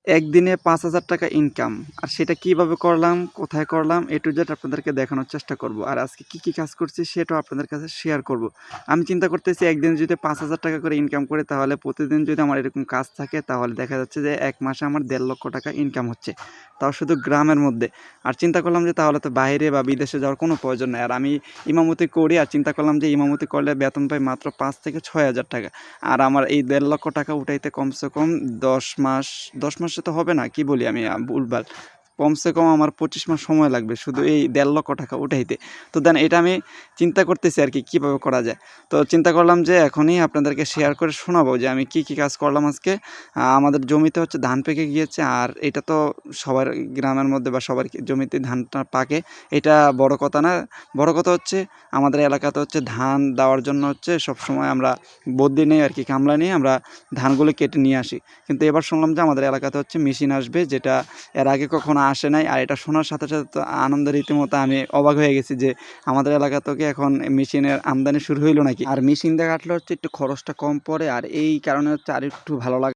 একদিনে ৫,০০০ টাকা ইনকাম। আর সেটা কিভাবে করলাম, কোথায় করলাম A to Z আপনাদেরকে দেখানোর চেষ্টা করব। আর আজকে কি কাজ করছি সেটাও আপনাদের কাছে শেয়ার করব। আমি চিন্তা করতেছি একদিনে যদি ৫,০০০ টাকা করে ইনকাম করি তাহলে প্রতিদিন যদি আমার এরকম কাজ থাকে তাহলে দেখা যাচ্ছে যে ১ মাসে আমার ১.৫ লক্ষ টাকা ইনকাম হচ্ছে। তাও শুধু গ্রামের মধ্যে। আর চিন্তা করলাম যে তাহলে তো বাইরে বা বিদেশে যাওয়ার কোনো প্রয়োজন নাই। আর আমি ইমামতি করি আর চিন্তা করলাম যে ইমামতি করলে বেতন পাই মাত্র ৫ থেকে ৬,০০০ টাকা। আর আমার এই ১.৫ লক্ষ টাকা উঠাইতে কমসে কম ১০ মাস, ১০ মাসে তো হবে না, কি বলি আমি ভুলভাল। কমসে কম আমার ২৫ মাস সময় লাগবে শুধু এই ১.৫ লক্ষ টাকা উঠাইতে। তো দেন এটা আমি চিন্তা করতেছি আরকি কিভাবে করা যায়। তো চিন্তা করলাম যে এখনই আপনাদেরকে শেয়ার করে শোনাবো যে আমি কি কাজ করলাম আজকে। আমাদের জমিতে হচ্ছে ধান পেকে গিয়েছে আর এটা তো সবার গ্রামের মধ্যে বা সবার জমিতে ধানটা পাকে। এটা বড় কথা না। বড় কথা হচ্ছে আমাদের এলাকাতে হচ্ছে ধান দেওয়ার জন্য হচ্ছে সবসময় আমরা বদ্যি নেই আরকি, কামলা নিয়ে আমরা ধানগুলো কেটে নিয়ে আসি। কিন্তু এবার শুনলাম যে আমাদের এলাকাতে হচ্ছে মেশিন আসবে, যেটা এর আগে কখনো আসে নাই। আর এটা শোনার সাথে তো আনন্দের রীতিমতো আমি অবাক হয়ে গেছি যে আমাদের এলাকা থেকে এখন মেশিনের আমদানি শুরু হইল নাকি। আর মেশিন দিয়ে কাটলে হচ্ছে একটু খরচটা কম পড়ে আর এই কারণে হচ্ছে আরেকটু ভালো লাগে।